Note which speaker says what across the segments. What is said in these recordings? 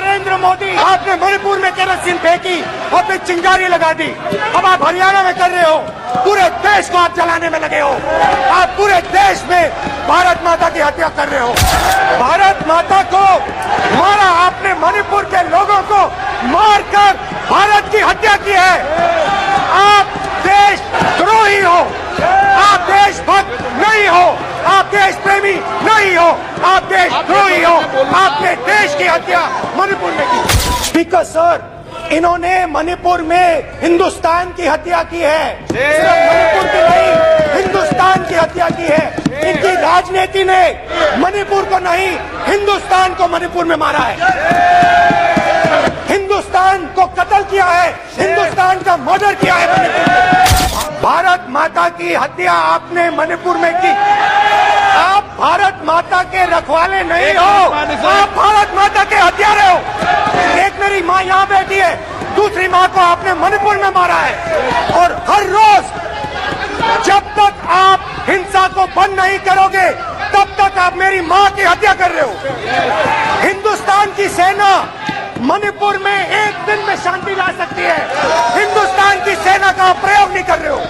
Speaker 1: नरेंद्र मोदी, आपने मणिपुर में केरोसिन फेंकी, आपने चिंगारी लगा दी, अब आप हरियाणा में कर रहे हो, पूरे देश को आप जलाने में लगे हो। आप पूरे देश में भारत माता की हत्या कर रहे हो। भारत माता को मारा आपने, मणिपुर के लोगों को मारकर भारत की हत्या की है। आप देशद्रोही हो, आप देशभक्त नहीं हो, आप देश प्रेमी नहीं हो, आप देशद्रोही हो। आपने देश की हत्या मणिपुर में की। स्पीकर सर, इन्होंने मणिपुर में हिंदुस्तान की हत्या की है, सिर्फ मणिपुर की नहीं, हिंदुस्तान की हत्या की है। इनकी राजनीति ने मणिपुर को नहीं, हिंदुस्तान को मणिपुर में मारा है। हिंदुस्तान को कत्ल किया है, हिंदुस्तान का मर्डर किया है मणिपुर में। भारत माता की हत्या आपने मणिपुर में की। आप भारत माता के रखवाले नहीं हो, आप भारत माता के हत्यारे हो। एक मेरी माँ यहाँ बैठी है, दूसरी माँ को आपने मणिपुर में मारा है। और हर रोज जब तक आप हिंसा को बंद नहीं करोगे, तब तक आप मेरी माँ की हत्या कर रहे हो। हिंदुस्तान की सेना मणिपुर में एक दिन में शांति ला सकती है, हिंदुस्तान की सेना का प्रयोग नहीं कर रहे हो,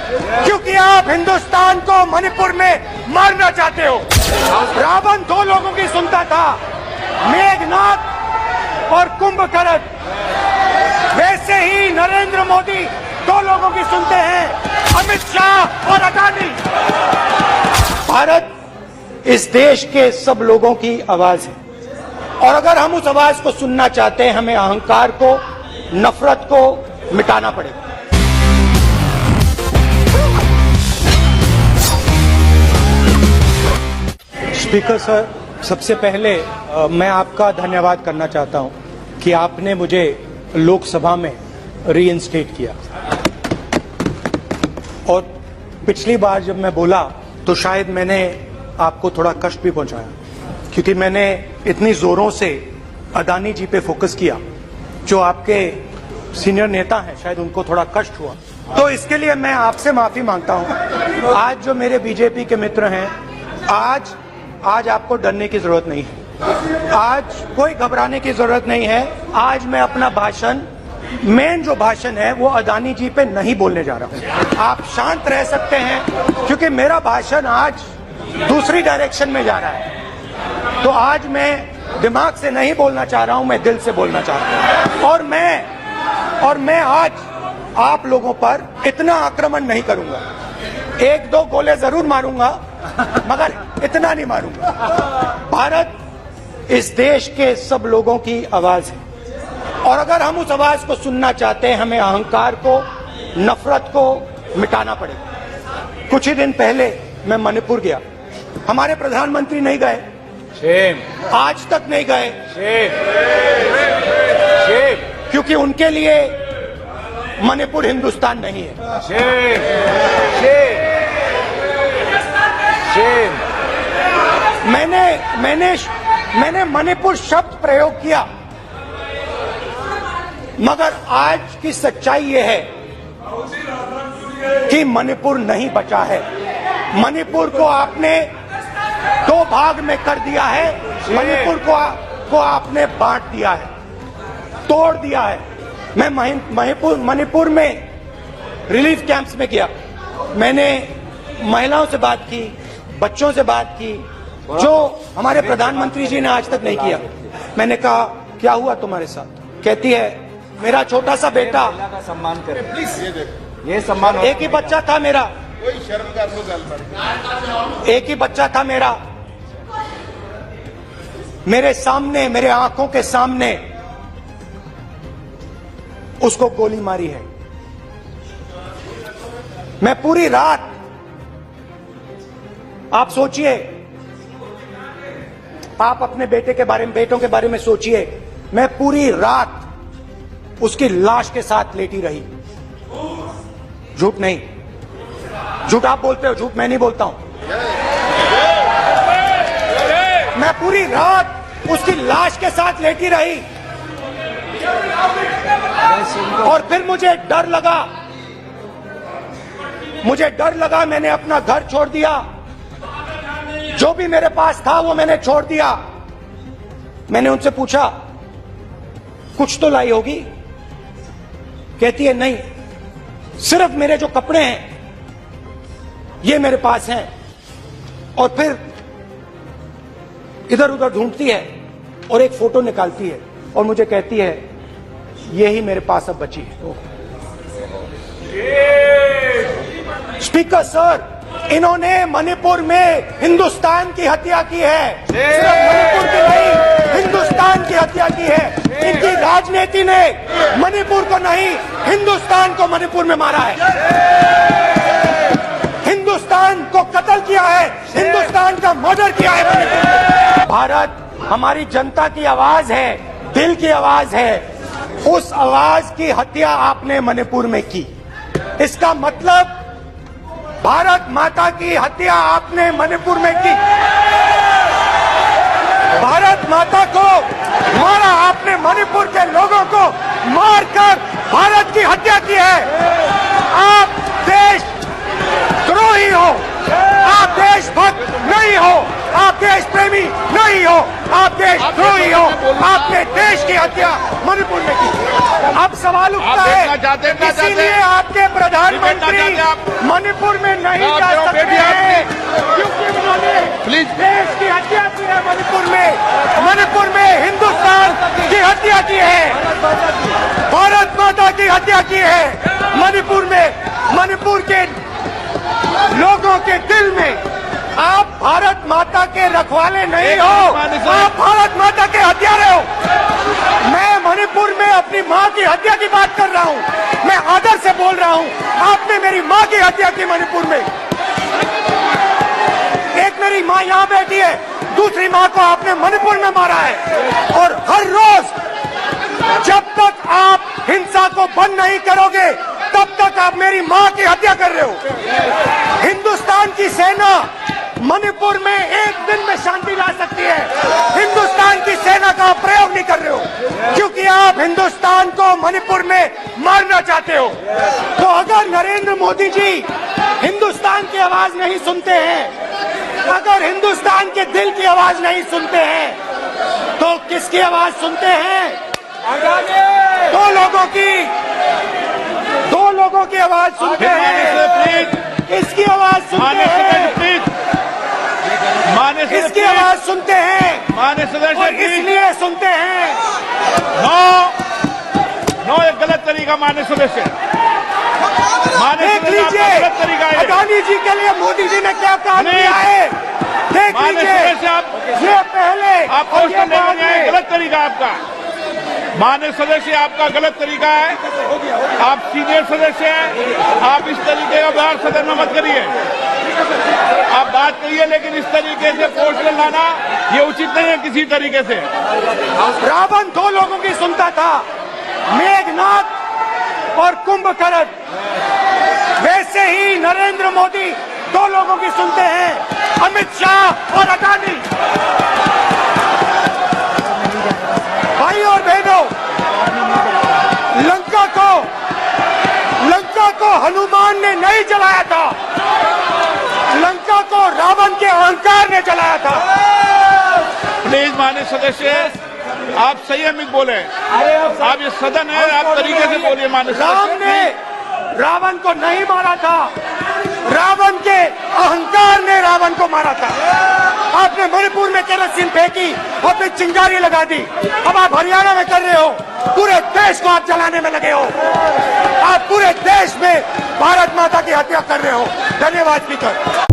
Speaker 1: क्योंकि आप हिंदुस्तान को मणिपुर में मारना चाहते हो। रावण दो लोगों की सुनता था, मेघनाथ और कुंभकर्ण। वैसे ही नरेंद्र मोदी दो लोगों की सुनते हैं, अमित शाह और अडानी। भारत इस देश के सब लोगों की आवाज है, और अगर हम उस आवाज को सुनना चाहते हैं, हमें अहंकार को, नफरत को मिटाना पड़ेगा। स्पीकर सर, सबसे पहले मैं आपका धन्यवाद करना चाहता हूं कि आपने मुझे लोकसभा में रीइंस्टेट किया। और पिछली बार जब मैं बोला तो शायद मैंने आपको थोड़ा कष्ट भी पहुंचाया, क्योंकि मैंने इतनी जोरों से अडानी जी पे फोकस किया, जो आपके सीनियर नेता हैं, शायद उनको थोड़ा कष्ट हुआ। तो इसके लिए मैं आपसे माफी मांगता हूं। आज जो मेरे बीजेपी के मित्र हैं, आज आपको डरने की जरूरत नहीं है, आज कोई घबराने की जरूरत नहीं है। आज मैं अपना भाषण, मेन जो भाषण है, वो अडानी जी पे नहीं बोलने जा रहा हूं। आप शांत रह सकते हैं, क्योंकि मेरा भाषण आज दूसरी डायरेक्शन में जा रहा है। तो आज मैं दिमाग से नहीं बोलना चाह रहा हूं, मैं दिल से बोलना चाह रहा हूं। और मैं आज आप लोगों पर इतना आक्रमण नहीं करूंगा। एक दो गोले जरूर मारूंगा, मगर इतना नहीं मारूंगा। भारत इस देश के सब लोगों की आवाज है, और अगर हम उस आवाज को सुनना चाहते हैं, हमें अहंकार को, नफरत को मिटाना पड़ेगा। कुछ ही दिन पहले मैं मणिपुर गया, हमारे प्रधानमंत्री नहीं गए, आज तक नहीं गए, क्योंकि उनके लिए मणिपुर हिंदुस्तान नहीं है। मैंने मणिपुर शब्द प्रयोग किया, मगर आज की सच्चाई ये है कि मणिपुर नहीं बचा है। मणिपुर को आपने दो भाग में कर दिया है, मणिपुर को आपने बांट दिया है, तोड़ दिया है। मैं मणिपुर में रिलीफ कैंप्स में गया, मैंने महिलाओं से बात की, बच्चों से बात की, जो हमारे प्रधानमंत्री जी ने आज तक नहीं किया। मैंने कहा, क्या हुआ तुम्हारे साथ? कहती है, मेरा छोटा सा बेटा,
Speaker 2: सम्मान करें प्लीज, ये सम्मान।
Speaker 1: एक ही बच्चा था मेरा,
Speaker 2: कोई शर्म कर लो गल,
Speaker 1: एक ही बच्चा था मेरा, मेरे सामने, मेरे आंखों के सामने उसको गोली मारी है। मैं पूरी रात, आप सोचिए, आप अपने बेटे के बारे में, बेटों के बारे में सोचिए, मैं पूरी रात उसकी लाश के साथ लेटी रही। झूठ नहीं, झूठ आप बोलते हो, झूठ मैं नहीं बोलता हूं। मैं पूरी रात उसकी लाश के साथ लेटी रही, और फिर मुझे डर लगा, मैंने अपना घर छोड़ दिया, जो भी मेरे पास था वो मैंने छोड़ दिया। मैंने उनसे पूछा, कुछ तो लाई होगी। कहती है नहीं, सिर्फ मेरे जो कपड़े हैं ये मेरे पास हैं। और फिर इधर उधर ढूंढती है और एक फोटो निकालती है और मुझे कहती है ये ही मेरे पास अब बची है। स्पीकर सर, इन्होंने मणिपुर में हिंदुस्तान की हत्या की है। सिर्फ मणिपुर की नहीं, हिंदुस्तान की हत्या की है। इनकी राजनीति ने मणिपुर को नहीं, हिंदुस्तान को मणिपुर में मारा है। हिंदुस्तान को कत्ल किया है, हिंदुस्तान का मर्डर किया है मणिपुर में। भारत हमारी जनता की आवाज है, दिल की आवाज है। उस आवाज की हत्या आपने मणिपुर में की। इसका मतलब भारत माता की हत्या आपने मणिपुर में की। भारत माता को मारा आपने, मणिपुर के लोगों को मारकर भारत की हत्या की है। आप देश द्रोही हो, आप देशभक्त नहीं हो, आप देश प्रेमी नहीं हो, आप देशद्रोही हो। आपने देश की हत्या मणिपुर में की। अब सवाल उठता है, इसीलिए आपके प्रधानमंत्री मणिपुर में नहीं जा सकते हैं क्योंकि उन्होंने देश की हत्या की है। मणिपुर में हिंदुस्तान की हत्या की है, भारत माता की हत्या की है। मणिपुर के लोगों के दिल में आप भारत माता के रखवाले नहीं हो, आप भारत माता के हत्यारे हो। मैं मणिपुर में अपनी मां की हत्या की बात कर रहा हूं, मैं आदर से बोल रहा हूं। आपने मेरी मां की हत्या की मणिपुर में। एक मेरी मां यहां बैठी है, दूसरी मां को आपने मणिपुर में मारा है। और हर रोज जब तक आप हिंसा को बंद नहीं करोगे तब तक आप मेरी मां की हत्या कर रहे हो। हिंदुस्तान की सेना मणिपुर में एक दिन में शांति ला सकती है, हिंदुस्तान की सेना का प्रयोग नहीं कर रहे हो क्योंकि आप हिंदुस्तान को मणिपुर में मारना चाहते हो। तो अगर नरेंद्र मोदी जी हिंदुस्तान की आवाज नहीं सुनते हैं, अगर हिंदुस्तान के दिल की आवाज नहीं सुनते हैं, तो किसकी आवाज सुनते हैं? दो लोगों की आवाज सुनते हैं। इसकी आवाज सुनते हैं, इसकी आवाज सुनते हैं और इसलिए सुनते हैं।
Speaker 3: नो, ये गलत तरीका माननीय सदस्य।
Speaker 1: देख लीजिए अडानी जी के लिए मोदी जी ने क्या काम किया है। देख लीजिए, ये पहले
Speaker 3: आप गलत तरीका आपका। माननीय सदस्य, आपका गलत तरीका है। आप सीनियर सदस्य हैं, आप इस तरीके का व्यवहार सदन में मत करिए। आप बात करिए, लेकिन इस तरीके से पोस्टर लाना ये उचित नहीं है किसी तरीके से।
Speaker 1: रावण दो लोगों की सुनता था, मेघनाथ और कुंभकर्ण। वैसे ही नरेंद्र मोदी दो लोगों की सुनते हैं, अमित शाह और अडानी। भाई और बहनों, लंका को हनुमान ने नहीं जलाया था, लंका को रावण के अहंकार ने जलाया था।
Speaker 3: प्लीज माननीय सदस्य, आप संयमित बोले। आप ये सदन है, आप तरीके से बोलिए। माननीय
Speaker 1: राम ने रावण को नहीं मारा था, रावण के अहंकार ने रावण को मारा था। आपने मणिपुर में केरोसिन फेंकी और फिर चिंगारी लगा दी। अब आप हरियाणा में कर रहे हो, पूरे देश को आप जलाने में लगे हो। आप पूरे देश में भारत माता की हत्या कर रहे हो। धन्यवाद स्पीकर।